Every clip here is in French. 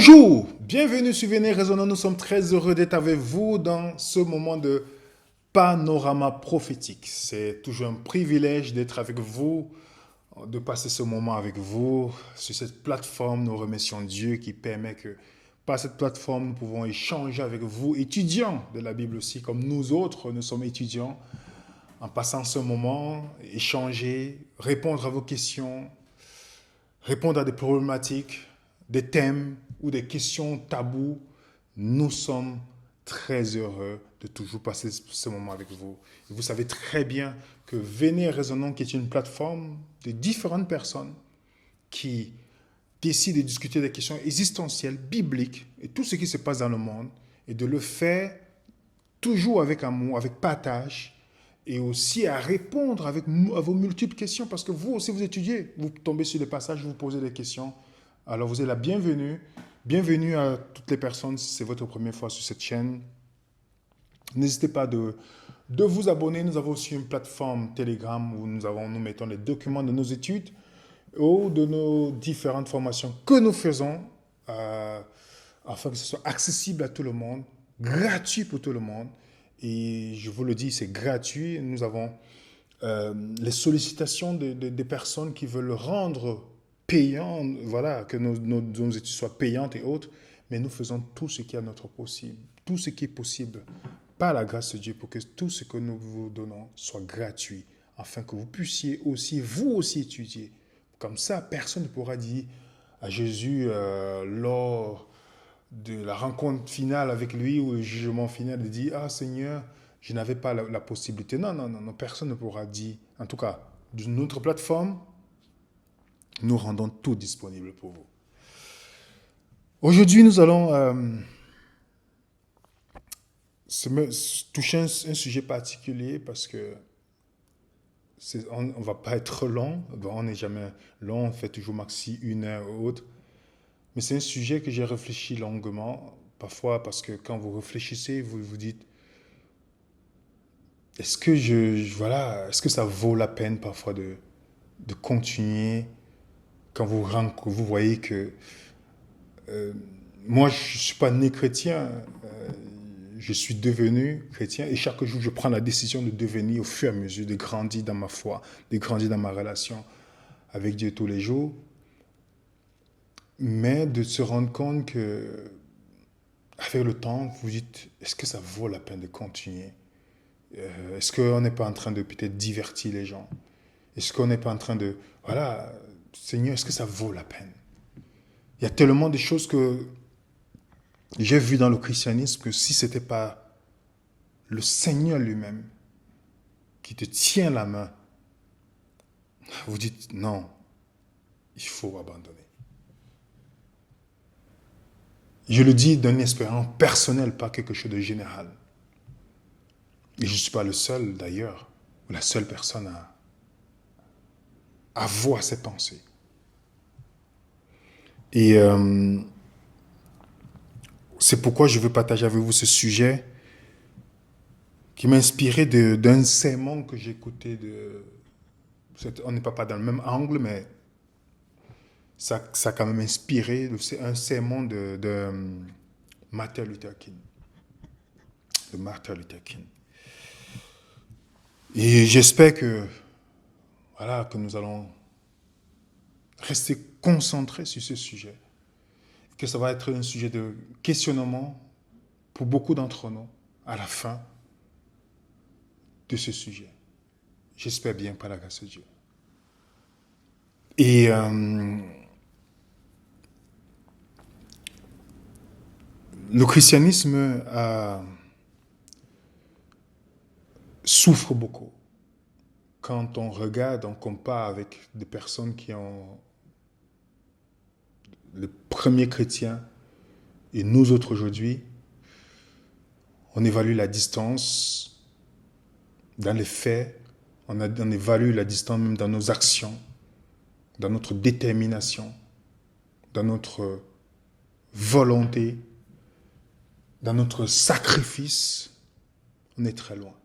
Bonjour, bienvenue sur Venez Raisonnons. Nous sommes très heureux d'être avec vous dans ce moment de panorama prophétique. C'est toujours un privilège d'être avec vous, de passer ce moment avec vous sur cette plateforme. Nous remercions Dieu qui permet que par cette plateforme, nous pouvons échanger avec vous, étudiants de la Bible aussi, comme nous autres, nous sommes étudiants, en passant ce moment, échanger, répondre à vos questions, répondre à des problématiques, des thèmes ou des questions tabous. Nous sommes très heureux de toujours passer ce moment avec vous. Et vous savez très bien que Venez Raisonnons, qui est une plateforme de différentes personnes qui décident de discuter des questions existentielles, bibliques et tout ce qui se passe dans le monde, et de le faire toujours avec amour, avec partage, et aussi à répondre à vos multiples questions, parce que vous aussi vous étudiez, vous tombez sur des passages, vous posez des questions. Alors vous êtes la bienvenue. Bienvenue à toutes les personnes si c'est votre première fois sur cette chaîne. N'hésitez pas de vous abonner. Nous avons aussi une plateforme Telegram où nous mettons les documents de nos études ou de nos différentes formations que nous faisons afin que ce soit accessible à tout le monde, gratuit pour tout le monde. Et je vous le dis, c'est gratuit. Nous avons les sollicitations des personnes qui veulent rendre payant, voilà, que nos études soient payantes et autres, mais nous faisons tout ce qui est à notre possible, tout ce qui est possible par la grâce de Dieu pour que tout ce que nous vous donnons soit gratuit, afin que vous puissiez aussi, vous aussi étudier. Comme ça, personne ne pourra dire à Jésus lors de la rencontre finale avec lui ou le jugement final de dire « Ah Seigneur, je n'avais pas la possibilité. » Non, non, non, non, personne ne pourra dire. En tout cas, d'une autre plateforme, nous rendons tout disponible pour vous. Aujourd'hui, nous allons toucher un sujet particulier parce que on ne va pas être long. Bon, on n'est jamais long, on fait toujours maxi 1 heure ou autre. Mais c'est un sujet que j'ai réfléchi longuement, parfois parce que quand vous réfléchissez, vous vous dites, est-ce que est-ce que ça vaut la peine parfois de continuer quand vous voyez que moi, je ne suis pas né chrétien, je suis devenu chrétien et chaque jour, je prends la décision de devenir au fur et à mesure, de grandir dans ma foi, de grandir dans ma relation avec Dieu tous les jours, mais de se rendre compte que avec le temps, vous dites, est-ce que ça vaut la peine de continuer? Est-ce qu'on n'est pas en train de peut-être divertir les gens? Est-ce qu'on n'est pas en train de, voilà, Seigneur, est-ce que ça vaut la peine? Il y a tellement de choses que j'ai vues dans le christianisme que si ce n'était pas le Seigneur lui-même qui te tient la main, vous dites non, il faut abandonner. Je le dis d'une expérience personnelle, pas quelque chose de général. Et je ne suis pas le seul d'ailleurs, ou la seule personne à avoir ces pensées. Et c'est pourquoi je veux partager avec vous ce sujet qui m'a inspiré d'un sermon que j'ai écouté. On n'est pas dans le même angle, mais ça a quand même inspiré. C'est un sermon de Martin Luther King. De Martin Luther King. Et j'espère que nous allons rester concentrés sur ce sujet. Que ça va être un sujet de questionnement pour beaucoup d'entre nous à la fin de ce sujet. J'espère bien par la grâce de Dieu. Et le christianisme souffre beaucoup quand on regarde, on compare avec des personnes qui ont les premiers chrétiens et nous autres aujourd'hui. On évalue la distance dans les faits, on évalue la distance même dans nos actions, dans notre détermination, dans notre volonté, dans notre sacrifice. On est très loin.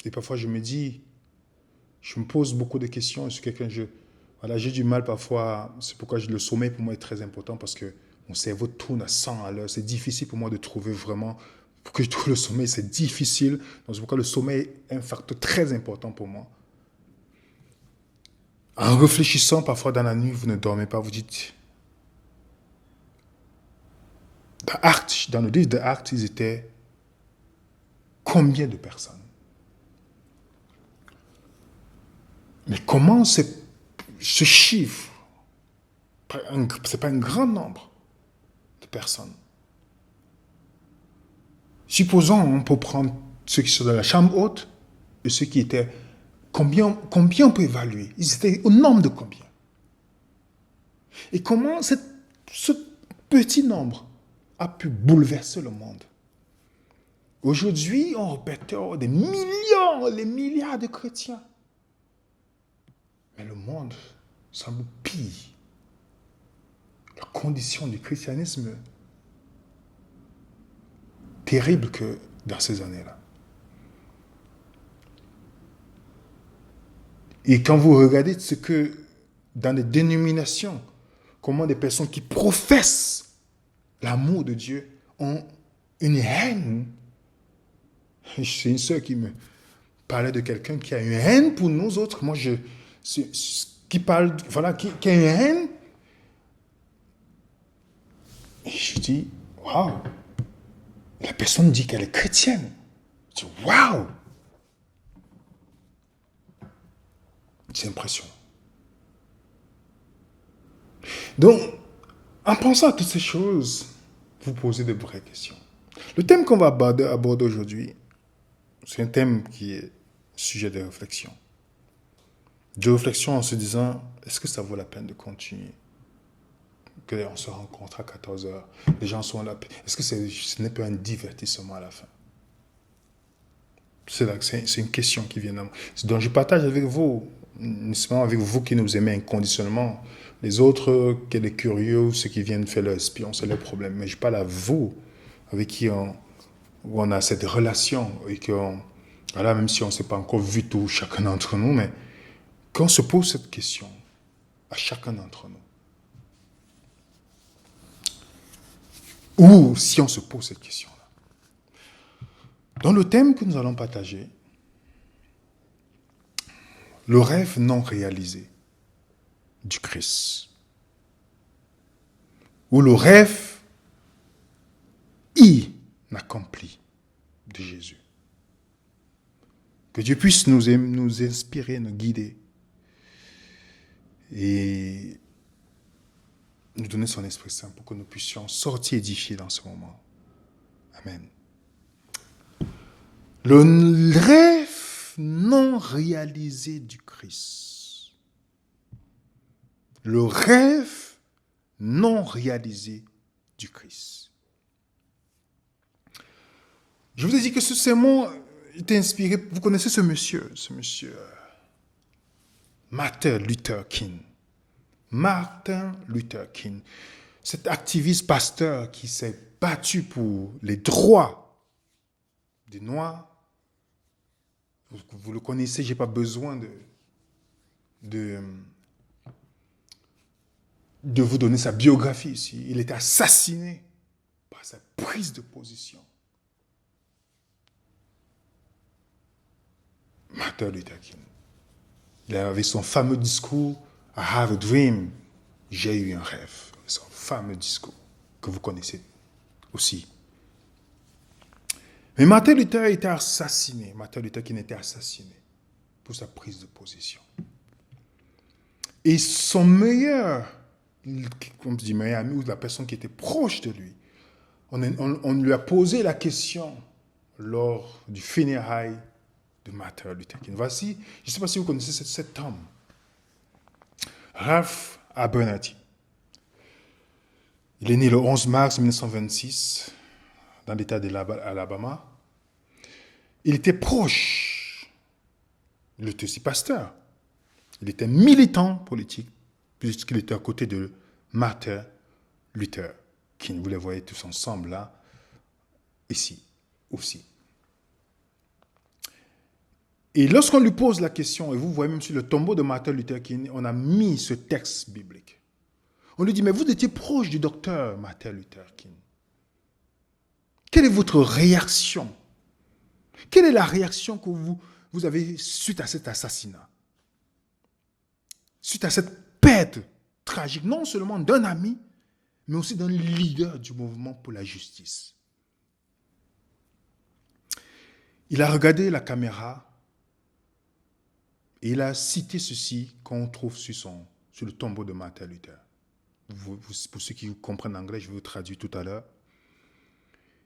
Et parfois je me pose beaucoup de questions. Je suis quelqu'un, j'ai du mal parfois, c'est pourquoi le sommeil pour moi est très important, parce que mon cerveau tourne à 100 à l'heure. C'est difficile pour moi de trouver vraiment, pour que je trouve le sommeil, c'est difficile. Donc c'est pourquoi le sommeil est un facteur très important pour moi. En réfléchissant, parfois dans la nuit, vous ne dormez pas, vous dites... Dans le livre de Actes, ils étaient combien de personnes? Mais comment ce chiffre, ce n'est pas un grand nombre de personnes. Supposons, on peut prendre ceux qui sont dans la chambre haute et ceux qui étaient... Combien on peut évaluer? Ils étaient au nombre de combien? Et comment ce petit nombre a pu bouleverser le monde? Aujourd'hui, on répète des millions, les milliards de chrétiens. Mais le monde semble pire. La condition du christianisme terrible que dans ces années-là. Et quand vous regardez ce que dans les dénominations, comment des personnes qui professent l'amour de Dieu ont une haine. C'est une sœur qui me parlait de quelqu'un qui a une haine pour nous autres. Moi, qui parle, voilà, qui a une haine. Et je dis, waouh. La personne dit qu'elle est chrétienne. Je dis, waouh. C'est impressionnant. Donc, en pensant à toutes ces choses, vous posez de vraies questions. Le thème qu'on va aborder aujourd'hui, c'est un thème qui est sujet de réflexion. De réflexion en se disant, est-ce que ça vaut la peine de continuer? On se rencontre à 14h, les gens sont là. Est-ce que ce n'est pas un divertissement à la fin? C'est une question qui vient de moi. Donc je partage avec vous, nécessairement avec vous qui nous aimez inconditionnellement. Les autres, qui sont curieux, ceux qui viennent faire leur espion, c'est leur problème. Mais je parle à vous, avec qui on a cette relation, et voilà, même si on ne s'est pas encore vu tout, chacun d'entre nous, mais qu'on se pose cette question à chacun d'entre nous. Ou si on se pose cette question-là. Dans le thème que nous allons partager, le rêve non réalisé du Christ. Ou le rêve inaccompli de Jésus. Que Dieu puisse nous inspirer, nous guider et nous donner son Esprit Saint pour que nous puissions sortir édifiés dans ce moment. Amen. Le rêve non réalisé du Christ. Le rêve non réalisé du Christ. Je vous ai dit que ce sermon était inspiré, vous connaissez ce monsieur Martin Luther King. Martin Luther King, cet activiste pasteur qui s'est battu pour les droits des Noirs. Vous le connaissez, je n'ai pas besoin de vous donner sa biographie ici. Il était assassiné par sa prise de position. Martin Luther King. Il avait son fameux discours « I have a dream ». J'ai eu un rêve. Son fameux discours que vous connaissez aussi. Mais Martin Luther était assassiné. Martin Luther King était assassiné pour sa prise de position. Et son meilleur, comme je dis, meilleur ami, ou la personne qui était proche de lui, on lui a posé la question lors du funérailles de Martin Luther King. Voici, je ne sais pas si vous connaissez cet homme, Ralph Abernathy. Il est né le 11 mars 1926 dans l'État de l'Alabama. Il était proche. Il était aussi pasteur. Il était militant politique puisqu'il était à côté de Martin Luther King. Vous les voyez tous ensemble là, ici aussi. Et lorsqu'on lui pose la question, et vous voyez même sur le tombeau de Martin Luther King, on a mis ce texte biblique. On lui dit, mais vous étiez proche du docteur Martin Luther King. Quelle est votre réaction? Quelle est la réaction que vous avez suite à cet assassinat? Suite à cette perte tragique, non seulement d'un ami, mais aussi d'un leader du mouvement pour la justice. Il a regardé la caméra et il a cité ceci qu'on trouve sur le tombeau de Martin Luther. Pour ceux qui comprennent l'anglais, je vais vous traduire tout à l'heure.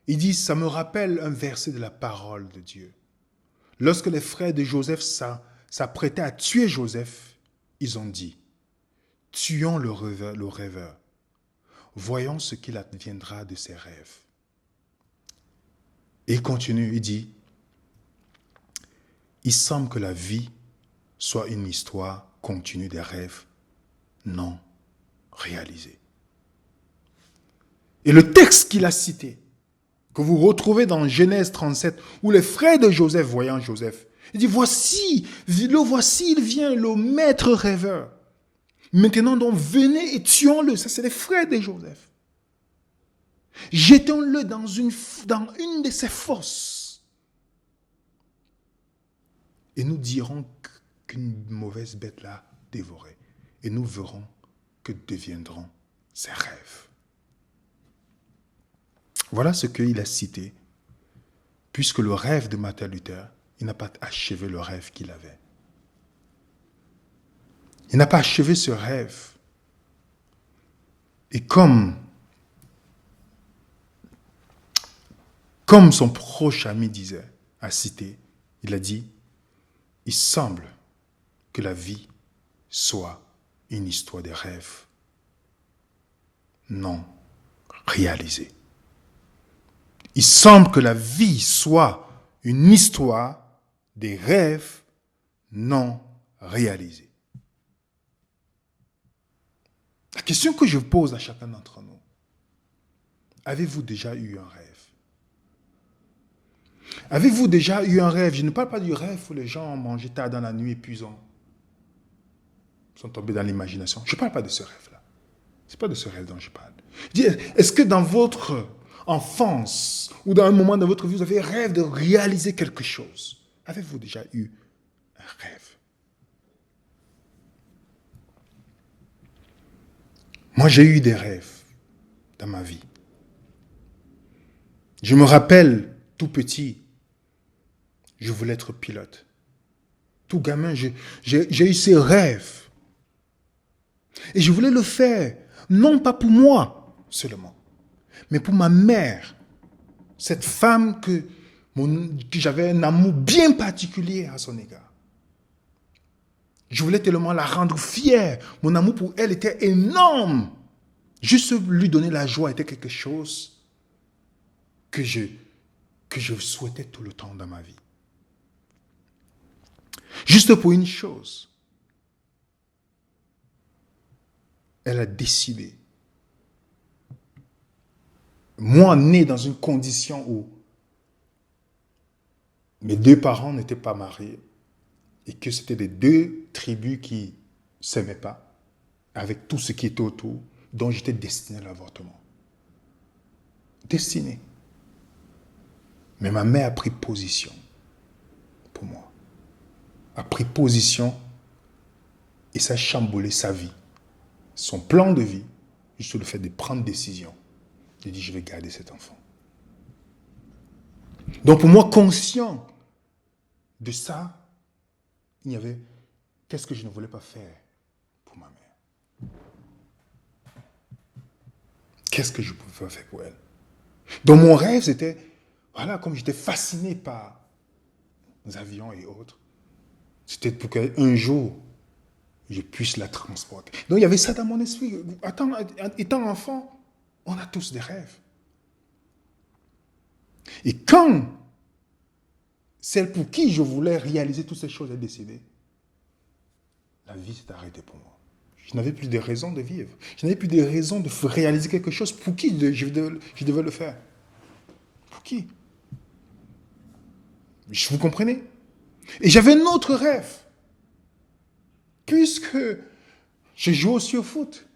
Il dit, ça me rappelle un verset de la parole de Dieu. Lorsque les frères de Joseph s'apprêtaient à tuer Joseph, ils ont dit, tuons le rêveur. Voyons ce qu'il adviendra de ses rêves. Et il continue, il dit, il semble que la vie soit une histoire continue des rêves non réalisés. Et le texte qu'il a cité, que vous retrouvez dans Genèse 37, où les frères de Joseph, voyant Joseph, il dit, voici, il vient, le maître rêveur. Maintenant donc, venez et tuons-le. Ça, c'est les frères de Joseph. Jetons-le dans une de ses fosses. Et nous dirons qu'une mauvaise bête l'a dévoré. Et nous verrons que deviendront ses rêves. Voilà ce qu'il a cité. Puisque le rêve de Martin Luther, il n'a pas achevé le rêve qu'il avait. Il n'a pas achevé ce rêve. Et comme son proche ami disait, a cité, il a dit, il semble que la vie soit une histoire de rêves non réalisés. Il semble que la vie soit une histoire des rêves non réalisés. La question que je pose à chacun d'entre nous, avez-vous déjà eu un rêve? Avez-vous déjà eu un rêve? Je ne parle pas du rêve où les gens ont mangé tard dans la nuit et puis sont tombés dans l'imagination. Je ne parle pas de ce rêve-là. Ce n'est pas de ce rêve dont je parle. Je dis, est-ce que dans votre enfance ou dans un moment de votre vie, vous avez rêve de réaliser quelque chose? Avez-vous déjà eu un rêve? Moi, j'ai eu des rêves dans ma vie. Je me rappelle, tout petit, je voulais être pilote. Tout gamin, j'ai eu ces rêves. Et je voulais le faire, non pas pour moi seulement, mais pour ma mère. Cette femme que j'avais un amour bien particulier à son égard. Je voulais tellement la rendre fière. Mon amour pour elle était énorme. Juste lui donner la joie était quelque chose que je souhaitais tout le temps dans ma vie. Juste pour une chose. Elle a décidé. Moi, né dans une condition où mes deux parents n'étaient pas mariés et que c'était les deux tribus qui ne s'aimaient pas, avec tout ce qui était autour, dont j'étais destiné à l'avortement. Destiné. Mais ma mère a pris position pour moi. A pris position et ça a chamboulé sa vie. Son plan de vie, juste le fait de prendre décision. J'ai dit, je vais garder cet enfant. Donc pour moi, conscient de ça, il y avait, qu'est-ce que je ne voulais pas faire pour ma mère? Qu'est-ce que je pouvais faire pour elle? Donc mon rêve, c'était, voilà, comme j'étais fasciné par les avions et autres, c'était pour qu'un jour, je puisse la transporter. Donc il y avait ça dans mon esprit. Étant enfant, on a tous des rêves. Et quand celle pour qui je voulais réaliser toutes ces choses est décédée, la vie s'est arrêtée pour moi. Je n'avais plus de raison de vivre. Je n'avais plus de raison de réaliser quelque chose. Pour qui je devais le faire? Pour qui? Vous comprenez? Et j'avais un autre rêve. Puisque je joue aussi au foot.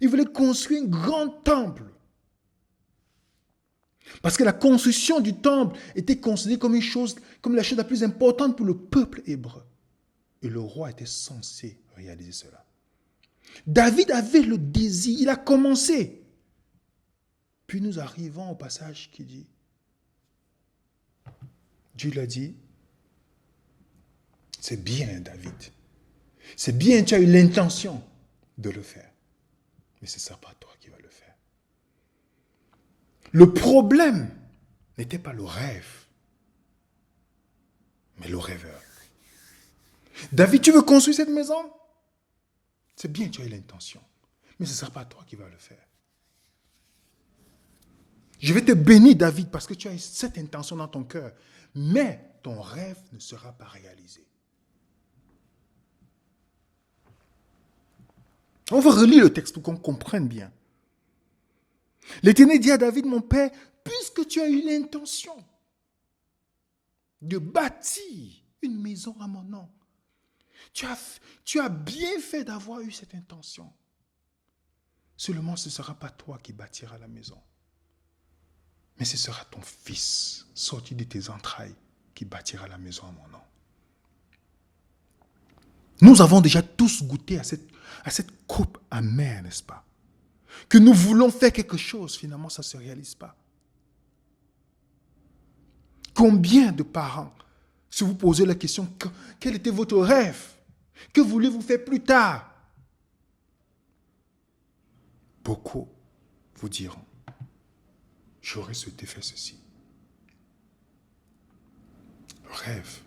Il voulait construire un grand temple. Parce que la construction du temple était considérée comme comme la chose la plus importante pour le peuple hébreu. Et le roi était censé réaliser cela. David avait le désir, il a commencé. Puis nous arrivons au passage qui dit, Dieu lui a dit, c'est bien David, c'est bien, tu as eu l'intention de le faire, mais ce ne sera pas toi qui vas le faire. Le problème n'était pas le rêve, mais le rêveur. David, tu veux construire cette maison? C'est bien, tu as eu l'intention, mais ce ne sera pas toi qui vas le faire. Je vais te bénir, David, parce que tu as cette intention dans ton cœur, mais ton rêve ne sera pas réalisé. On va relire le texte pour qu'on comprenne bien. L'Éternel dit à David, mon père, puisque tu as eu l'intention de bâtir une maison à mon nom, tu as bien fait d'avoir eu cette intention. Seulement, ce ne sera pas toi qui bâtiras la maison, mais ce sera ton fils, sorti de tes entrailles, qui bâtira la maison à mon nom. Nous avons déjà tous goûté à cette coupe amère, n'est-ce pas? Que nous voulons faire quelque chose, finalement, ça ne se réalise pas. Combien de parents, si vous posez la question, quel était votre rêve? Que voulez-vous faire plus tard? Beaucoup vous diront, j'aurais souhaité faire ceci. Rêve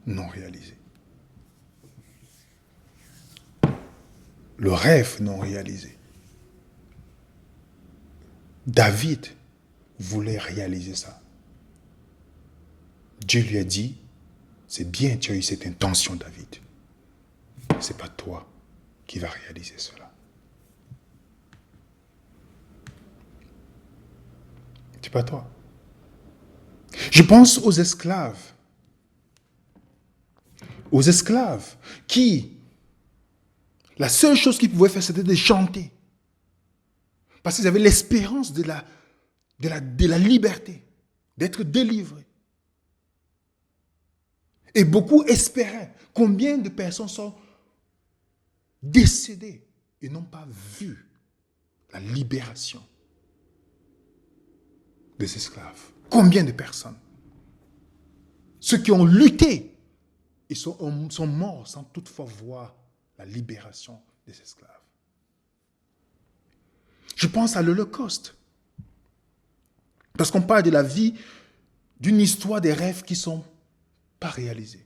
non réalisé. Le rêve non réalisé. David voulait réaliser ça. Dieu lui a dit, c'est bien, tu as eu cette intention, David. Ce n'est pas toi qui vas réaliser cela. C'est pas toi. Je pense aux esclaves. Aux esclaves qui, la seule chose qu'ils pouvaient faire, c'était de chanter. Parce qu'ils avaient l'espérance de la liberté, d'être délivrés. Et beaucoup espéraient. Combien de personnes sont décédées et n'ont pas vu la libération des esclaves? Combien de personnes? Ceux qui ont lutté et sont morts sans toutefois voir la libération des esclaves. Je pense à l'Holocauste. Parce qu'on parle de la vie, d'une histoire des rêves qui ne sont pas réalisés.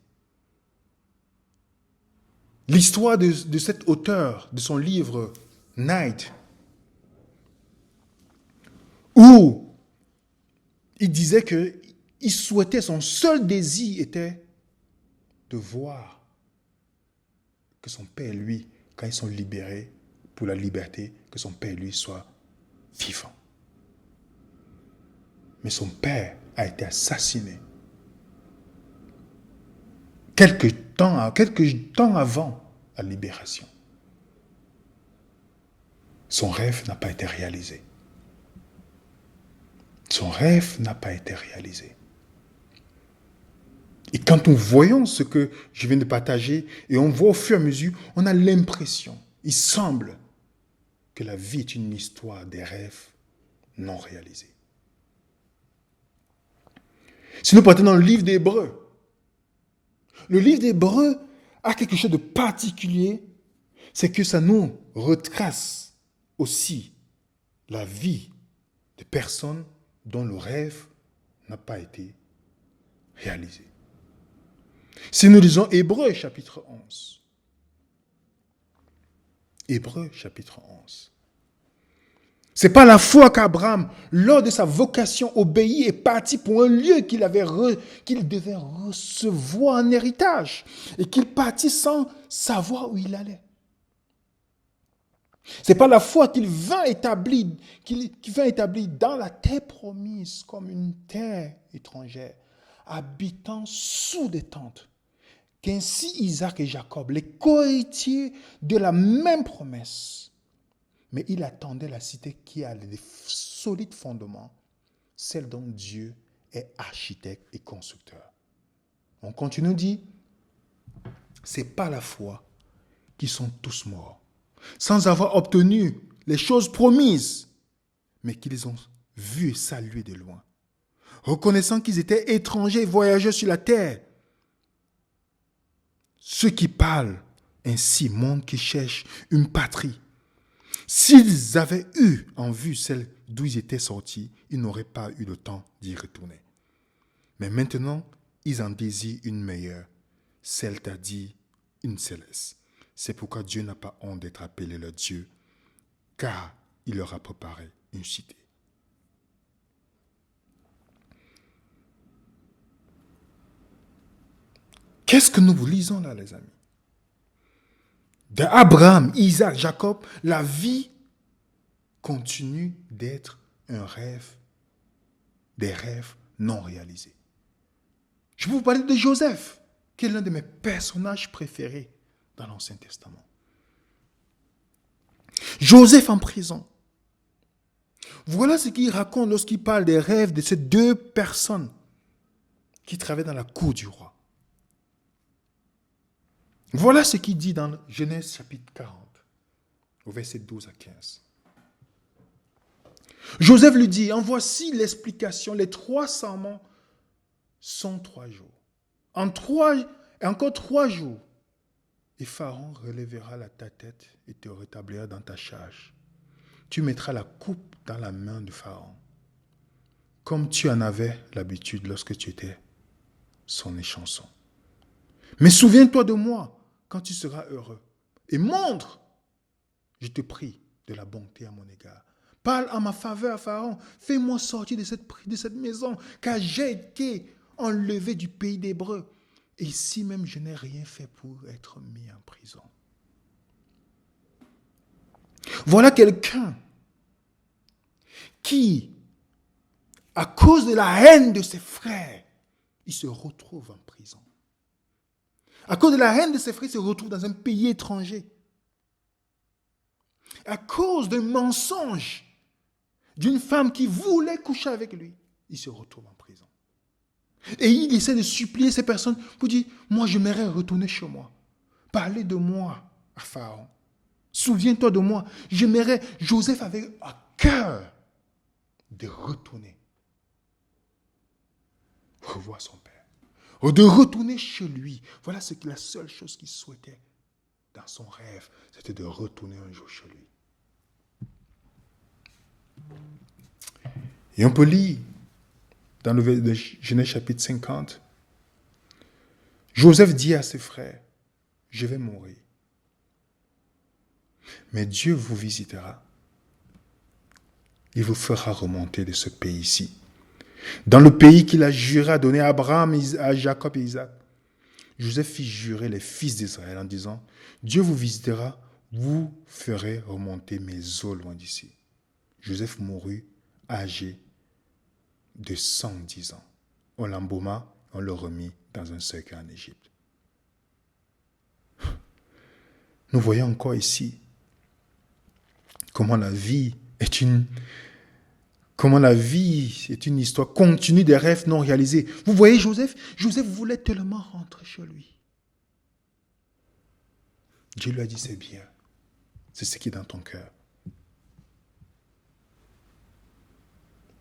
L'histoire de cet auteur, de son livre Night, où il disait qu'il souhaitait, son seul désir était de voir que son père, lui, quand ils sont libérés pour la liberté, que son père, lui, soit vivant. Mais son père a été assassiné quelques temps avant la libération. Son rêve n'a pas été réalisé. Son rêve n'a pas été réalisé. Et quand nous voyons ce que je viens de partager, et on voit au fur et à mesure, on a l'impression, il semble que la vie est une histoire des rêves non réalisés. Si nous partons dans le livre d'Hébreux, le livre d'Hébreux a quelque chose de particulier, c'est que ça nous retrace aussi la vie de personnes dont le rêve n'a pas été réalisé. Si nous lisons Hébreux chapitre 11, Hébreux chapitre 11, c'est par la foi qu'Abraham, lors de sa vocation, obéit et partit pour un lieu qu'il devait recevoir en héritage et qu'il partit sans savoir où il allait. C'est par la foi qu'il vint établir dans la terre promise comme une terre étrangère, habitant sous des tentes, qu'ainsi Isaac et Jacob, les cohéritiers de la même promesse, mais il attendait la cité qui a des solides fondements, celle dont Dieu est architecte et constructeur. On continue, dit, c'est par la foi qu'ils sont tous morts, sans avoir obtenu les choses promises, mais qu'ils ont vu et salué de loin, reconnaissant qu'ils étaient étrangers et voyageurs sur la terre. Ceux qui parlent ainsi montrent qu'ils cherchent une patrie. S'ils avaient eu en vue celle d'où ils étaient sortis, ils n'auraient pas eu le temps d'y retourner. Mais maintenant, ils en désirent une meilleure, c'est-à-dire une céleste. C'est pourquoi Dieu n'a pas honte d'être appelé leur Dieu, car il leur a préparé une cité. Qu'est-ce que nous lisons là, les amis? D'Abraham, Isaac, Jacob, la vie continue d'être un rêve, des rêves non réalisés. Je vais vous parler de Joseph, qui est l'un de mes personnages préférés dans l'Ancien Testament. Joseph en prison. Voilà ce qu'il raconte lorsqu'il parle des rêves de ces deux personnes qui travaillent dans la cour du roi. Voilà ce qu'il dit dans Genèse chapitre 40, au verset 12 à 15. Joseph lui dit, en voici l'explication, les 3 serments sont 3 jours. Encore 3 jours, et Pharaon relèvera ta tête et te rétablira dans ta charge. Tu mettras la coupe dans la main de Pharaon, comme tu en avais l'habitude lorsque tu étais son échanson. Mais souviens-toi de moi quand tu seras heureux et montre, je te prie, de la bonté à mon égard. Parle en ma faveur à Pharaon, fais-moi sortir de cette maison, car j'ai été enlevé du pays d'Hébreu. Et ici même, je n'ai rien fait pour être mis en prison. Voilà quelqu'un qui, à cause de la haine de ses frères, il se retrouve en prison. À cause de la haine de ses frères, il se retrouve dans un pays étranger. À cause d'un mensonge d'une femme qui voulait coucher avec lui, il se retrouve en prison. Et il essaie de supplier ces personnes pour dire, moi j'aimerais retourner chez moi. Parlez de moi à Pharaon. Souviens-toi de moi. J'aimerais, Joseph avait à cœur de retourner, revoir son père, ou de retourner chez lui. Voilà la seule chose qu'il souhaitait dans son rêve, c'était de retourner un jour chez lui. Et on peut lire dans le Genèse chapitre 50, Joseph dit à ses frères, je vais mourir. Mais Dieu vous visitera. Il vous fera remonter de ce pays-ci, dans le pays qu'il a juré à donner à Abraham, à Jacob et Isaac. Joseph fit jurer les fils d'Israël en disant, Dieu vous visitera, vous ferez remonter mes os loin d'ici. Joseph mourut âgé de 110 ans. On l'embauma, on le remit dans un cercueil en Égypte. Nous voyons encore ici comment la vie est une histoire continue des rêves non réalisés. Vous voyez Joseph voulait tellement rentrer chez lui. Dieu lui a dit, c'est bien. C'est ce qui est dans ton cœur.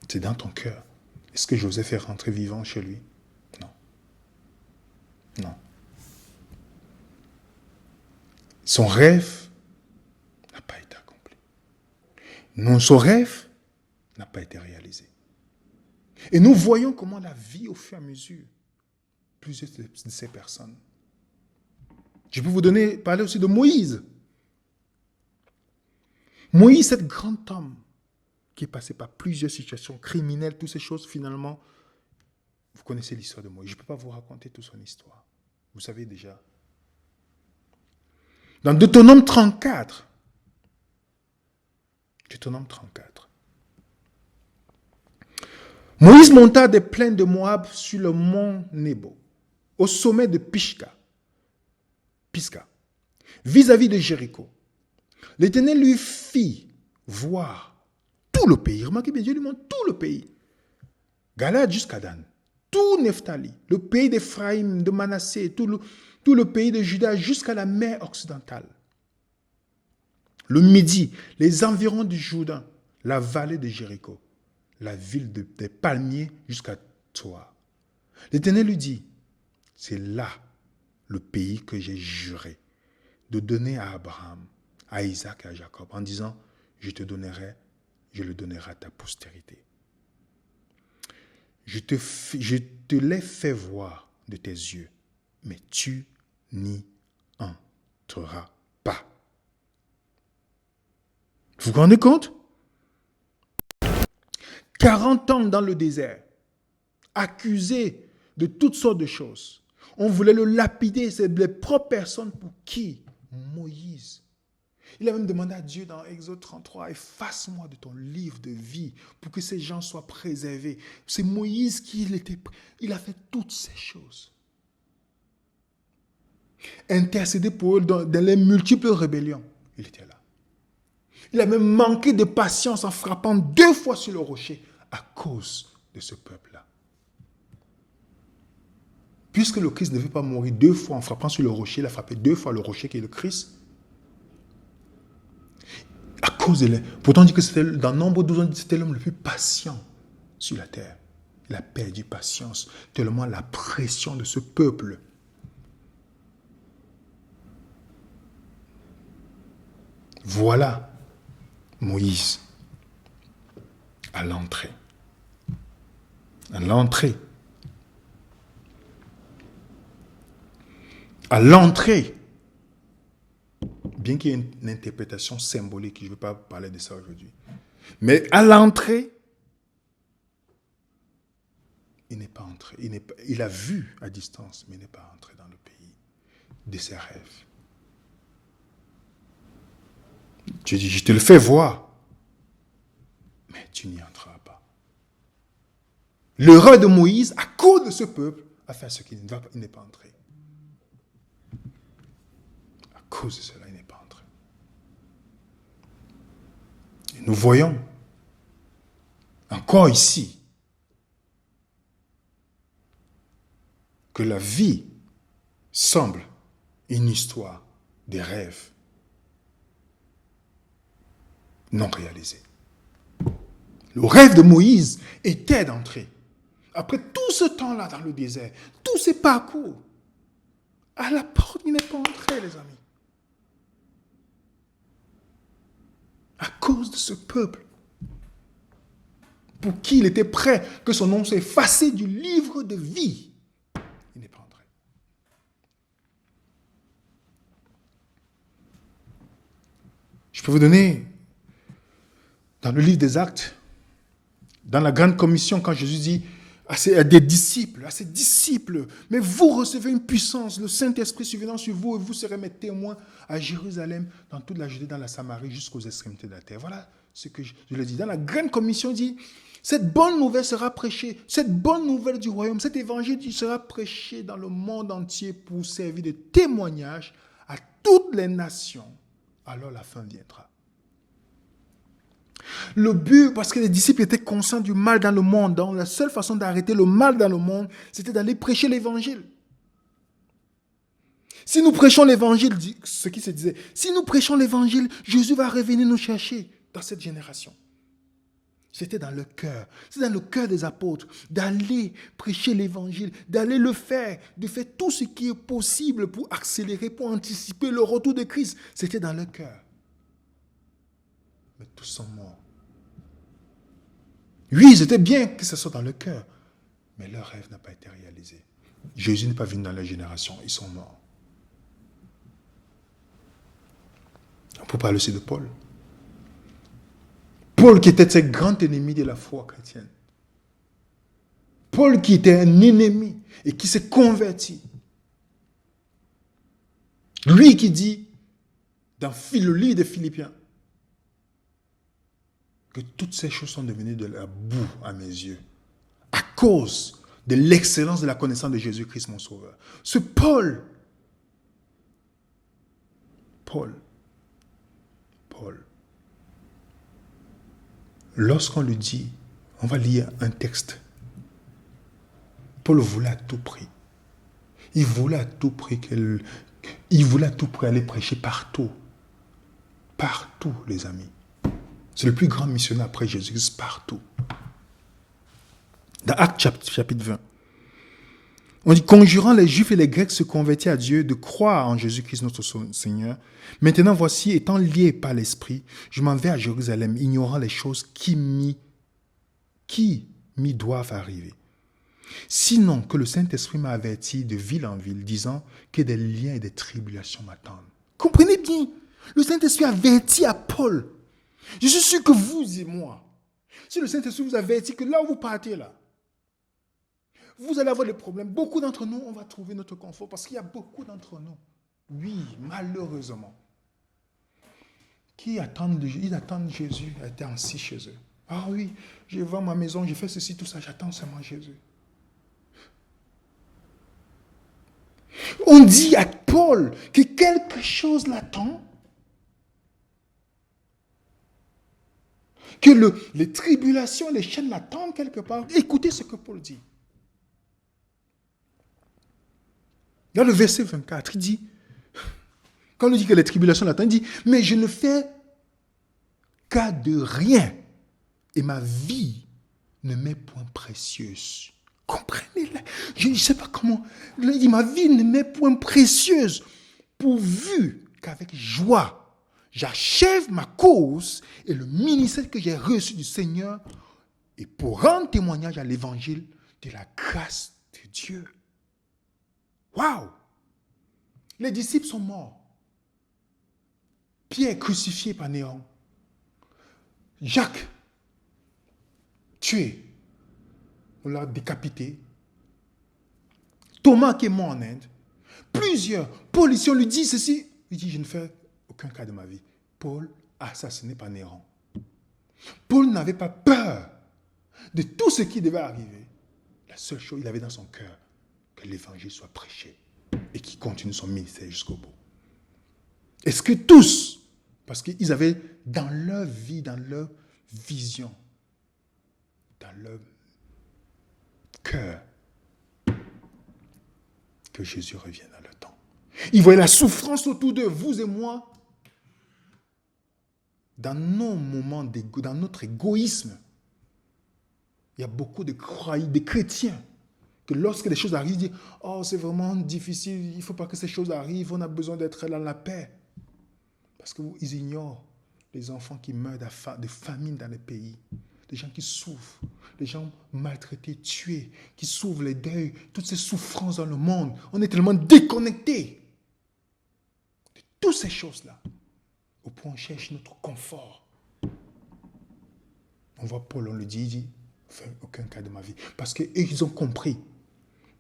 C'est dans ton cœur. Est-ce que Joseph est rentré vivant chez lui? Non. Non. Son rêve n'a pas été accompli. Non, son rêve n'a pas été réalisé. Et nous voyons comment la vie, au fur et à mesure, plusieurs de ces personnes. Je peux vous parler aussi de Moïse. Moïse, cet grand homme qui est passé par plusieurs situations criminelles, toutes ces choses, finalement, vous connaissez l'histoire de Moïse. Je ne peux pas vous raconter toute son histoire. Vous savez déjà. Dans Deutéronome 34, Moïse monta des plaines de Moab sur le mont Nebo, au sommet de Pisga, vis-à-vis de Jéricho. L'Éternel lui fit voir tout le pays. Remarquez bien, Dieu lui montre tout le pays. Galade jusqu'à Dan, tout Nephtali, le pays d'Éphraïm, de Manassé, tout le pays de Juda jusqu'à la mer occidentale. Le Midi, les environs du Jourdain, la vallée de Jéricho, la ville des palmiers jusqu'à toi. L'Éternel lui dit, c'est là le pays que j'ai juré de donner à Abraham, à Isaac et à Jacob, en disant, je le donnerai à ta postérité. Je te l'ai fait voir de tes yeux, mais tu n'y entreras pas. Vous vous rendez compte? 40 ans dans le désert, accusé de toutes sortes de choses. On voulait le lapider, c'est les propres personnes pour qui? Moïse. Il a même demandé à Dieu dans Exode 33, efface-moi de ton livre de vie pour que ces gens soient préservés. C'est Moïse il a fait toutes ces choses. Intercéder pour eux dans les multiples rébellions. Il était là. Il a même manqué de patience en frappant 2 fois sur le rocher à cause de ce peuple-là. Puisque le Christ ne veut pas mourir 2 fois en frappant sur le rocher, il a frappé 2 fois le rocher qui est le Christ. À cause de pourtant on dit que c'était, dans Nombre 12, c'était l'homme le plus patient sur la terre. Il a perdu patience, tellement la pression de ce peuple. Voilà Moïse à l'entrée. À l'entrée. À l'entrée. Bien qu'il y ait une interprétation symbolique, je ne vais pas parler de ça aujourd'hui. Mais à l'entrée, il n'est pas entré. Il a vu à distance, mais il n'est pas entré dans le pays de ses rêves. Dieu dit, je te le fais voir, mais tu n'y entreras pas. L'erreur de Moïse, à cause de ce peuple, a fait ce qu'il n'est pas entré. À cause de cela, il n'est pas entré. Et nous voyons, encore ici, que la vie semble une histoire des rêves non réalisés. Le rêve de Moïse était d'entrer. Après tout ce temps-là dans le désert, tous ces parcours, à la porte, il n'est pas entré, les amis. À cause de ce peuple, pour qui il était prêt que son nom soit effacé du livre de vie, il n'est pas entré. Je peux vous donner, dans le livre des Actes, dans la grande commission, quand Jésus dit à ses disciples, mais vous recevez une puissance, le Saint-Esprit survenant sur vous, et vous serez mes témoins à Jérusalem, dans toute la Judée, dans la Samarie, jusqu'aux extrémités de la terre. Voilà ce que je le dis. Dans la grande commission, il dit, cette bonne nouvelle sera prêchée, cette bonne nouvelle du royaume, cet évangile sera prêché dans le monde entier pour servir de témoignage à toutes les nations. Alors la fin viendra. Le but, parce que les disciples étaient conscients du mal dans le monde, donc la seule façon d'arrêter le mal dans le monde, c'était d'aller prêcher l'évangile. Si nous prêchons l'évangile, ce qui se disait, si nous prêchons l'évangile, Jésus va revenir nous chercher dans cette génération. C'était dans le cœur, c'est dans le cœur des apôtres, d'aller prêcher l'évangile, d'aller le faire, de faire tout ce qui est possible pour accélérer, pour anticiper le retour de Christ. C'était dans le cœur. Mais tous sont morts. Oui, c'était bien que ce soit dans le cœur, mais leur rêve n'a pas été réalisé. Jésus n'est pas venu dans la génération, ils sont morts. On peut parler aussi de Paul. Paul qui était ce grand ennemi de la foi chrétienne. Paul qui était un ennemi et qui s'est converti. Lui qui dit, dans le livre de Philippiens, que toutes ces choses sont devenues de la boue à mes yeux, à cause de l'excellence de la connaissance de Jésus-Christ, mon Sauveur. Ce Paul, lorsqu'on le dit, on va lire un texte. Paul voulait à tout prix. Il voulait à tout prix aller prêcher partout. Partout, les amis. C'est le plus grand missionnaire après Jésus-Christ, partout. Dans Actes chapitre 20, on dit, conjurant les Juifs et les Grecs se convertir à Dieu, de croire en Jésus-Christ notre Seigneur. Maintenant, voici, étant lié par l'Esprit, je m'en vais à Jérusalem, ignorant les choses qui m'y doivent arriver. Sinon que le Saint-Esprit m'a averti de ville en ville, disant que des liens et des tribulations m'attendent. Comprenez bien, le Saint-Esprit avertit à Paul. Je suis sûr que vous et moi, si le Saint-Esprit vous avertit que là où vous partez là, vous allez avoir des problèmes. Beaucoup d'entre nous, on va trouver notre confort parce qu'il y a beaucoup d'entre nous, oui, malheureusement, ils attendent Jésus, à être assis chez eux. Ah oui, je vends ma maison, je fais ceci, tout ça, j'attends seulement Jésus. On dit à Paul que quelque chose l'attend, que les tribulations, les chaînes l'attendent quelque part. Écoutez ce que Paul dit. Dans le verset 24, il dit, quand on dit que les tribulations l'attendent, il dit, mais je ne fais cas de rien et ma vie ne m'est point précieuse. Comprenez-le. Je ne sais pas comment. Il dit, ma vie ne m'est point précieuse, pourvu qu'avec joie, j'achève ma cause et le ministère que j'ai reçu du Seigneur et pour rendre témoignage à l'évangile de la grâce de Dieu. Waouh! Les disciples sont morts. Pierre crucifié par Néron. Jacques tué. On l'a décapité. Thomas qui est mort en Inde. Plusieurs. Paul, ici, on lui dit ceci. Il dit, je ne fais aucun cas de ma vie. Paul, assassiné par Néron. Paul n'avait pas peur de tout ce qui devait arriver. La seule chose, il avait dans son cœur que l'évangile soit prêché et qu'il continue son ministère jusqu'au bout. Est-ce que tous, parce qu'ils avaient dans leur vie, dans leur vision, dans leur cœur, que Jésus revienne dans le temps. Ils voyaient la souffrance autour d'eux, vous et moi. Dans nos moments dans notre égoïsme, il y a beaucoup de croyants, de chrétiens, que lorsque les choses arrivent, ils disent « Oh, c'est vraiment difficile, il ne faut pas que ces choses arrivent, on a besoin d'être dans la paix. » Parce qu'ils ignorent les enfants qui meurent de famine dans les pays, les gens qui souffrent, les gens maltraités, tués, qui souffrent les deuils, toutes ces souffrances dans le monde. On est tellement déconnectés de toutes ces choses-là, au point où on cherche notre confort. On voit Paul, on le dit, il dit « Fais aucun cas de ma vie. » Parce qu'ils ont compris.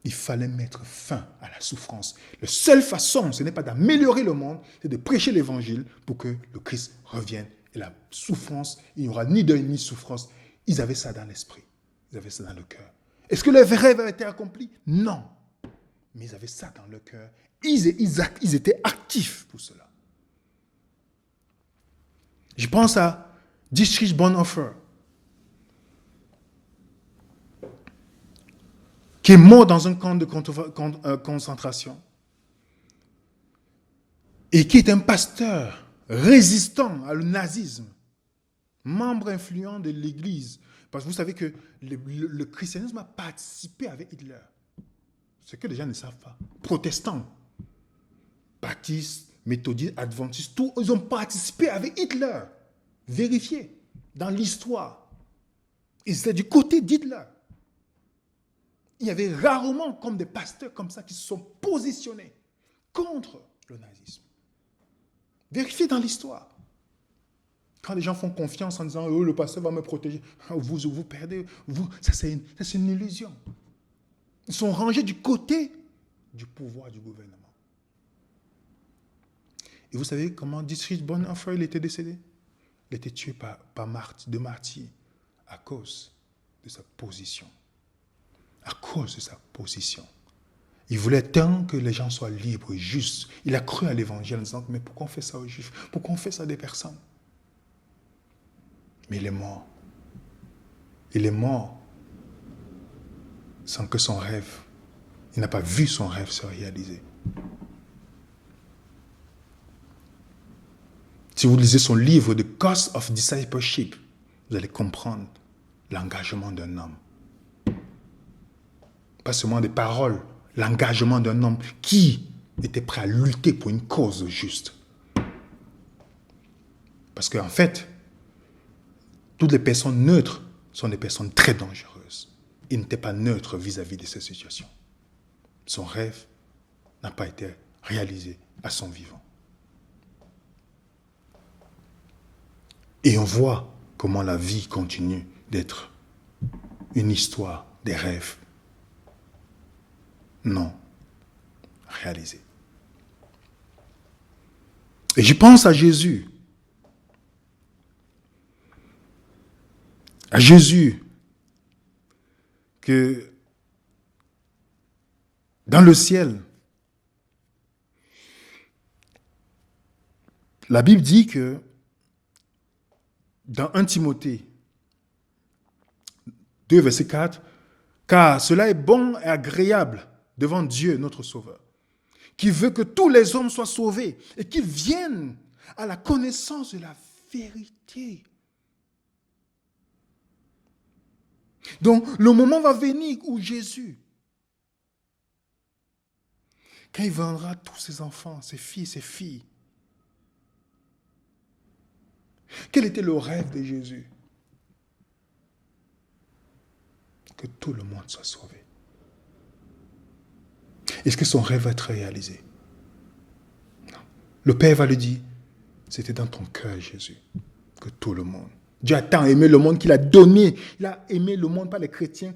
Il fallait mettre fin à la souffrance. La seule façon, ce n'est pas d'améliorer le monde, c'est de prêcher l'évangile pour que le Christ revienne. Et la souffrance, il n'y aura ni deuil ni souffrance. Ils avaient ça dans l'esprit. Ils avaient ça dans le cœur. Est-ce que leurs rêves avaient été accomplis? Non. Mais ils avaient ça dans le cœur. Ils étaient actifs pour cela. Je pense à Dietrich Bonhoeffer, qui est mort dans un camp de concentration et qui est un pasteur résistant au nazisme, membre influent de l'Église. Parce que vous savez que le christianisme a participé avec Hitler. Ce que les gens ne savent pas. Protestants, baptistes, méthodistes, adventistes, tous, ils ont participé avec Hitler. Vérifiez dans l'histoire. Ils étaient du côté d'Hitler. Il y avait rarement comme des pasteurs comme ça qui se sont positionnés contre le nazisme. Vérifiez dans l'histoire. Quand les gens font confiance en disant « Oh, le pasteur va me protéger », vous perdez. Ça, c'est une illusion. Ils sont rangés du côté du pouvoir du gouvernement. Et vous savez comment Dietrich Bonhoeffer il était décédé? Il était tué de martyrs à cause de sa position. À cause de sa position. Il voulait tant que les gens soient libres et justes. Il a cru à l'évangile en disant « Mais pourquoi on fait ça aux Juifs? Pourquoi on fait ça à des personnes ?» Mais il est mort Il est mort sans que son rêve, il n'a pas vu son rêve se réaliser. Si vous lisez son livre The Cost of Discipleship, vous allez comprendre l'engagement d'un homme. Pas seulement des paroles, l'engagement d'un homme qui était prêt à lutter pour une cause juste. Parce qu'en fait, toutes les personnes neutres sont des personnes très dangereuses. Il n'était pas neutre vis-à-vis de cette situation. Son rêve n'a pas été réalisé à son vivant. Et on voit comment la vie continue d'être une histoire des rêves non réalisés. Et je pense à Jésus. À Jésus, que dans le ciel, la Bible dit que dans 1 Timothée 2, verset 4, « Car cela est bon et agréable devant Dieu, notre Sauveur, qui veut que tous les hommes soient sauvés et qu'ils viennent à la connaissance de la vérité. » Donc, le moment va venir où Jésus, quand il vendra tous ses enfants, ses filles, quel était le rêve de Jésus? Que tout le monde soit sauvé. Est-ce que son rêve va être réalisé? Non. Le Père va lui dire, c'était dans ton cœur, Jésus, que tout le monde. Dieu a tant aimé le monde qu'il a donné. Il a aimé le monde, pas les chrétiens.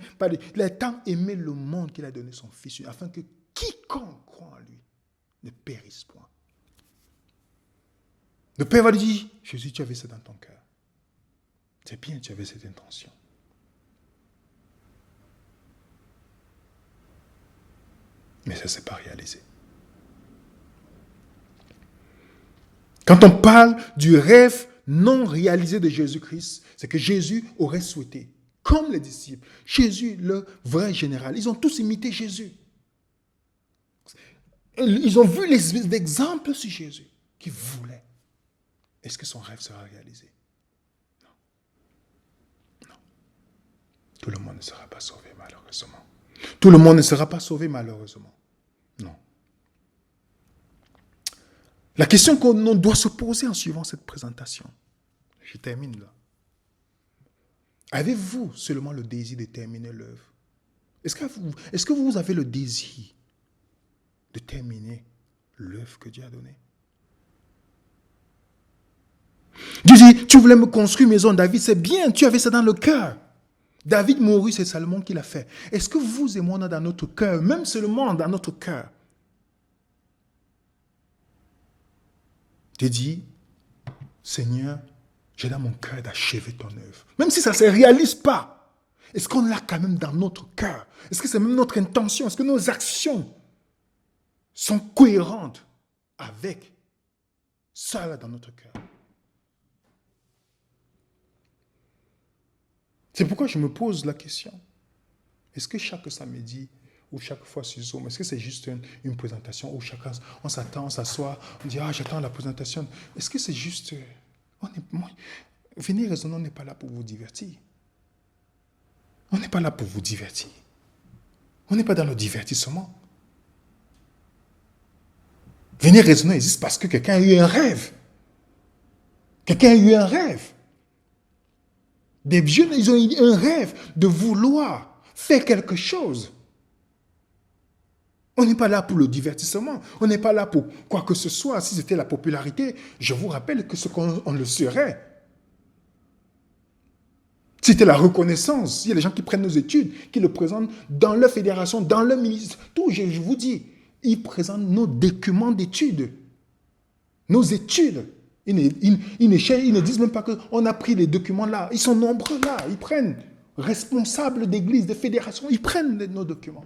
Il a tant aimé le monde qu'il a donné son Fils, afin que quiconque croit en lui ne périsse point. Le Père va lui dire, Jésus, tu avais ça dans ton cœur. C'est bien, tu avais cette intention. Mais ça ne s'est pas réalisé. Quand on parle du rêve non réalisé de Jésus-Christ, c'est que Jésus aurait souhaité, comme les disciples, Jésus, le vrai général, ils ont tous imité Jésus. Ils ont vu les exemples sur Jésus qu'ils voulaient. Est-ce que son rêve sera réalisé? Non. Non. Tout le monde ne sera pas sauvé, malheureusement. Tout le monde ne sera pas sauvé, malheureusement. Non. La question qu'on doit se poser en suivant cette présentation, je termine là. Avez-vous seulement le désir de terminer l'œuvre? Est-ce que vous avez le désir de terminer l'œuvre que Dieu a donnée? Dieu dit, tu voulais me construire une maison, David, c'est bien, tu avais ça dans le cœur. David mourut, c'est Salomon qui l'a fait. Est-ce que vous et moi, on a dans notre cœur, même seulement dans notre cœur, de dire, Seigneur, j'ai dans mon cœur d'achever ton œuvre. Même si ça ne se réalise pas, est-ce qu'on l'a quand même dans notre cœur? Est-ce que c'est même notre intention? Est-ce que nos actions sont cohérentes avec ça là dans notre cœur? C'est pourquoi je me pose la question. Est-ce que chaque samedi ou chaque fois sur Zoom, est-ce que c'est juste une présentation où chacun, on s'attend, on s'assoit, on dit, j'attends la présentation. Est-ce que c'est juste... Venez raisonner, on n'est pas là pour vous divertir. On n'est pas là pour vous divertir. On n'est pas dans le divertissement. Venez raisonner existe parce que quelqu'un a eu un rêve. Quelqu'un a eu un rêve. Des jeunes, ils ont eu un rêve de vouloir faire quelque chose. On n'est pas là pour le divertissement. On n'est pas là pour quoi que ce soit. Si c'était la popularité, je vous rappelle que ce qu'on le serait. Si c'était la reconnaissance, il y a des gens qui prennent nos études, qui le présentent dans leur fédération, dans leur ministère. Tout, je vous dis, ils présentent nos documents d'études. Nos études. Ils ne disent même pas qu'on a pris les documents là. Ils sont nombreux là. Ils prennent responsables d'église, de fédérations. Ils prennent nos documents.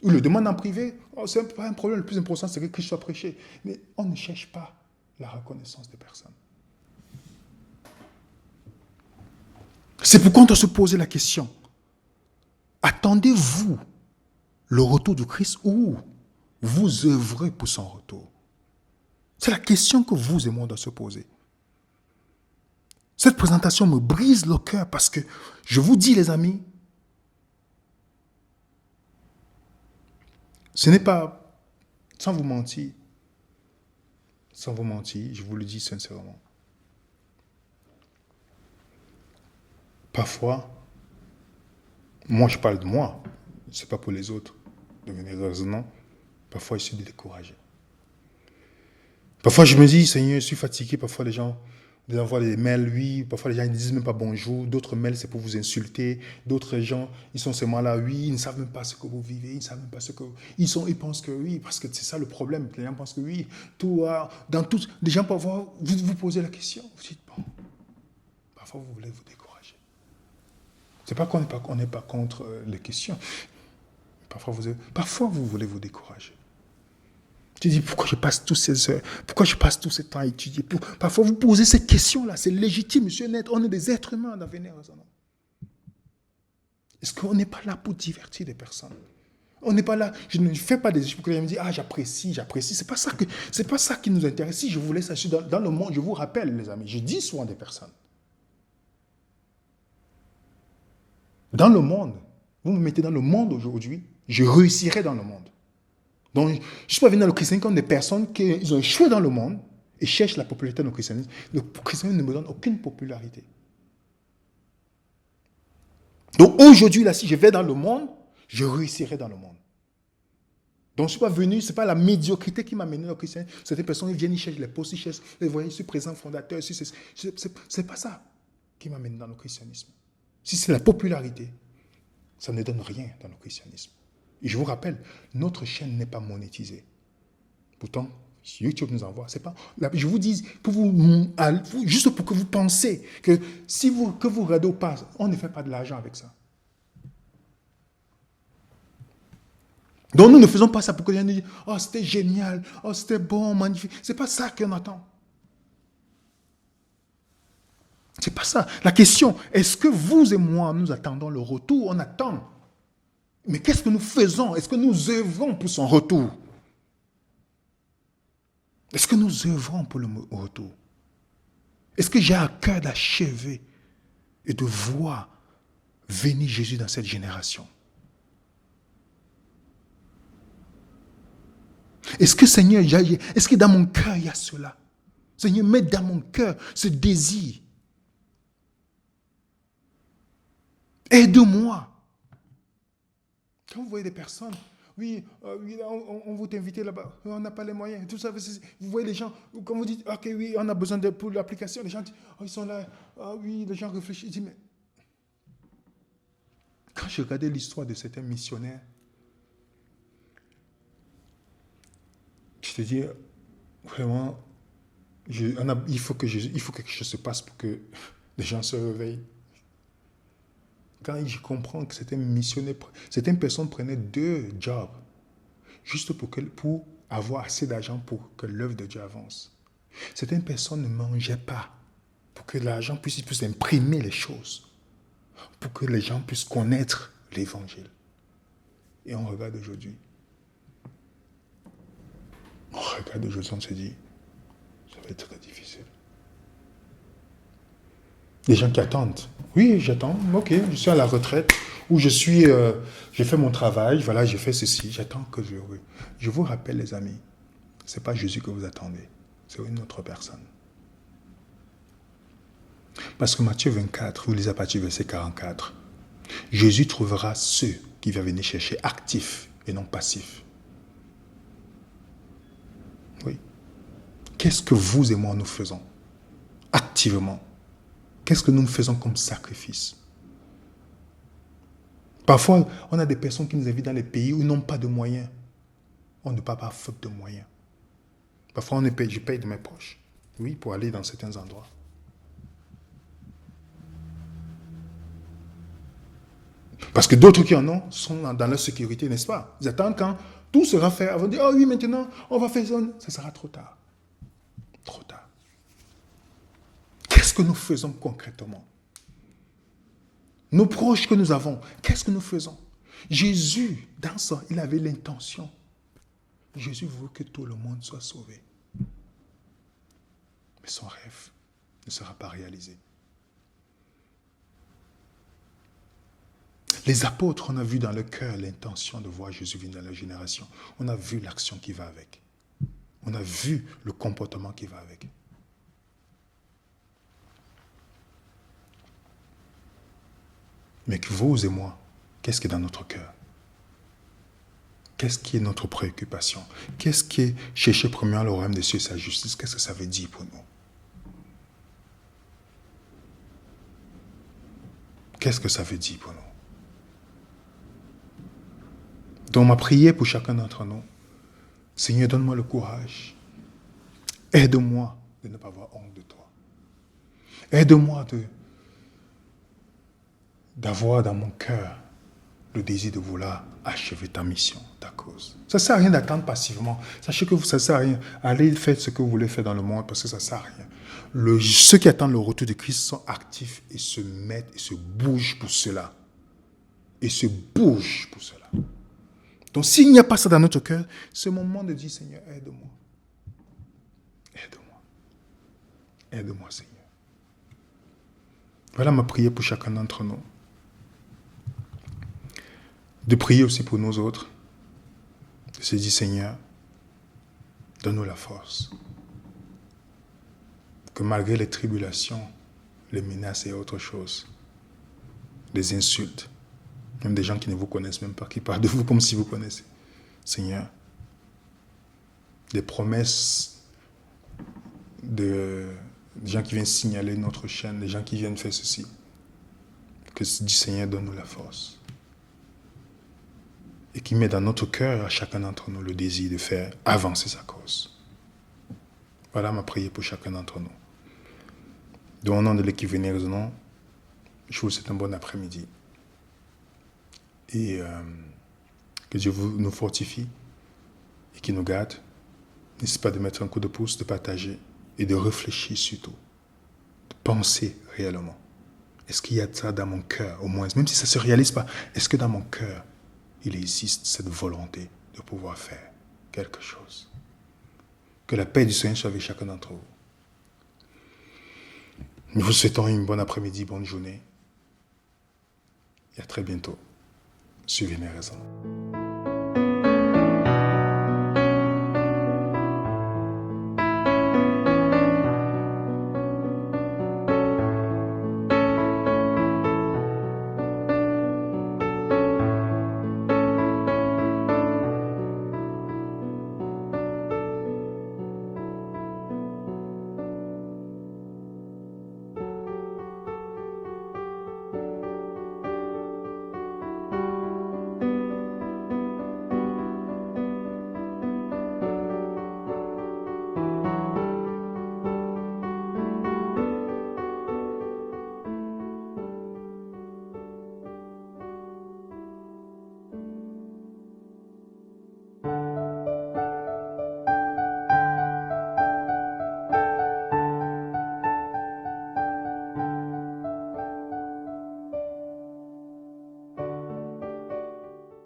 Ils le demandent en privé. C'est pas un problème. Le plus important, c'est que Christ soit prêché. Mais on ne cherche pas la reconnaissance des personnes. C'est pourquoi on doit se poser la question. Attendez-vous le retour du Christ ou vous œuvrez pour son retour? C'est la question que vous et moi on doit se poser. Cette présentation me brise le cœur parce que je vous dis, les amis, ce n'est pas, sans vous mentir, je vous le dis sincèrement. Parfois, moi je parle de moi, c'est pas pour les autres, devenir raisonnant. Parfois je suis découragé. Parfois je me dis, Seigneur, je suis fatigué. Parfois les gens envoient des mails, oui. Parfois les gens ne disent même pas bonjour. D'autres mails, c'est pour vous insulter. D'autres gens, ils sont seulement là, oui. Ils ne savent même pas ce que vous vivez. Ils ne savent même pas ce que... Ils pensent que oui, parce que c'est ça le problème. Les gens pensent que oui. Dans tout, les gens parfois, vous posez la question. Vous dites, bon, parfois vous voulez vous décourager. C'est pas qu'on n'est pas contre les questions. Parfois vous voulez vous décourager. Tu dis, pourquoi je passe toutes ces heures? Pourquoi je passe tout ce temps à étudier? Parfois, vous posez ces questions-là. C'est légitime, monsieur Net. On est des êtres humains d'avenir raisonnable. Est-ce qu'on n'est pas là pour divertir des personnes? On n'est pas là. Je ne fais pas des études pour que les gens me disent, ah, j'apprécie. C'est pas ça qui nous intéresse. Si je vous laisse assurer dans le monde, je vous rappelle, les amis, je dis souvent des personnes. Dans le monde, vous me mettez dans le monde aujourd'hui, je réussirai dans le monde. Donc, je ne suis pas venu dans le christianisme comme des personnes qui ont échoué dans le monde et cherchent la popularité dans le christianisme. Le christianisme ne me donne aucune popularité. Donc aujourd'hui, là, si je vais dans le monde, je réussirai dans le monde. Donc je ne suis pas venu, ce n'est pas la médiocrité qui m'a mené dans le christianisme. Certaines personnes ils viennent, ils cherchent les postes, ils cherchent, ils voient, je suis président fondateur. Ce n'est pas ça qui m'a mené dans le christianisme. Si c'est la popularité, ça ne donne rien dans le christianisme. Et je vous rappelle, notre chaîne n'est pas monétisée. Pourtant, YouTube nous envoie. C'est pas, je vous dis, juste pour que vous pensez que que vous regardez ou pas, on ne fait pas de l'argent avec ça. Donc nous ne faisons pas ça pour que les gens nous disent, oh c'était génial, oh c'était bon, magnifique. C'est pas ça qu'on attend. C'est pas ça. La question, est-ce que vous et moi, nous attendons le retour? On attend. Mais qu'est-ce que nous faisons? Est-ce que nous œuvrons pour son retour? Est-ce que nous œuvrons pour le retour? Est-ce que j'ai à cœur d'achever et de voir venir Jésus dans cette génération? Est-ce que, Seigneur, est-ce que dans mon cœur, il y a cela? Seigneur, mets dans mon cœur ce désir. Aide-moi. Quand vous voyez des personnes, oui, on veut t'inviter là-bas, on n'a pas les moyens, tout ça. Vous voyez les gens, quand vous dites, ok, oui, on a besoin de pour l'application, les gens disent, oh, ils sont là, oui, les gens réfléchissent. Ils disent, mais quand je regardais l'histoire de certains missionnaires, je te dis, vraiment, il faut que quelque chose se passe pour que les gens se réveillent. Quand je comprends que certaines personnes prenaient 2 jobs juste pour avoir assez d'argent pour que l'œuvre de Dieu avance. Certaines personnes ne mangeaient pas pour que l'argent puisse imprimer les choses, pour que les gens puissent connaître l'évangile. Et on regarde aujourd'hui. On se dit, ça va être très difficile. Les gens qui attendent. Oui, j'attends. Ok, je suis à la retraite. Ou j'ai fait mon travail. Voilà, j'ai fait ceci. J'attends que je vous rappelle, les amis, ce n'est pas Jésus que vous attendez. C'est une autre personne. Parce que Matthieu 24, vous lisez à partir du verset 44. Jésus trouvera ceux qui vont venir chercher actifs et non passifs. Oui. Qu'est-ce que vous et moi nous faisons activement? Qu'est-ce que nous faisons comme sacrifice? Parfois, on a des personnes qui nous invitent dans les pays où ils n'ont pas de moyens. On ne part pas faute de moyens. Parfois, je paye de mes poches. Oui, pour aller dans certains endroits. Parce que d'autres qui en ont sont dans leur sécurité, n'est-ce pas? Ils attendent quand tout sera fait. Ils vont dire, oh oui, maintenant, on va faire ça. Ça sera trop tard. Trop tard. Qu'est-ce que nous faisons concrètement? nos proches que nous avons, qu'est-ce que nous faisons? Jésus, dans ça, il avait l'intention. Jésus veut que tout le monde soit sauvé. Mais son rêve ne sera pas réalisé. Les apôtres, on a vu dans leur cœur l'intention de voir Jésus venir dans leur génération. On a vu l'action qui va avec. On a vu le comportement qui va avec. Mais que vous et moi, qu'est-ce qui est dans notre cœur? Qu'est-ce qui est notre préoccupation? Qu'est-ce qui est chercher premièrement le royaume des cieux et sa justice? Qu'est-ce que ça veut dire pour nous? Qu'est-ce que ça veut dire pour nous? Donc ma prière pour chacun d'entre nous, Seigneur, donne-moi le courage. Aide-moi de ne pas avoir honte de toi. Aide-moi d'avoir dans mon cœur le désir de vouloir achever ta mission, ta cause. Ça ne sert à rien d'attendre passivement. Sachez que ça ne sert à rien. Allez faire ce que vous voulez faire dans le monde parce que ça ne sert à rien. Ceux qui attendent le retour de Christ sont actifs et se mettent et se bougent pour cela. Et se bougent pour cela. Donc s'il n'y a pas ça dans notre cœur, c'est le moment de dire, Seigneur, aide-moi. Aide-moi. Aide-moi, Seigneur. Voilà ma prière pour chacun d'entre nous. De prier aussi pour nous autres. De se dire, Seigneur, donne-nous la force. Que malgré les tribulations, les menaces et autres choses, les insultes, même des gens qui ne vous connaissent même pas, qui parlent de vous comme si vous connaissez. Seigneur, des promesses des gens qui viennent signaler notre chaîne, des gens qui viennent faire ceci. Que du Seigneur donne-nous la force. Et qui met dans notre cœur, à chacun d'entre nous, le désir de faire avancer sa cause. Voilà ma prière pour chacun d'entre nous. Dans le nom de l'équipe Venez Résonnons, je vous souhaite un bon après-midi. Et que Dieu nous fortifie et qu'il nous garde. N'hésitez pas de mettre un coup de pouce, de partager et de réfléchir surtout. De penser réellement. Est-ce qu'il y a ça dans mon cœur, au moins, même si ça ne se réalise pas, est-ce que dans mon cœur, il existe cette volonté de pouvoir faire quelque chose? Que la paix du Seigneur soit avec chacun d'entre vous. Nous vous souhaitons une bonne après-midi, bonne journée. Et à très bientôt. Suivez mes raisons.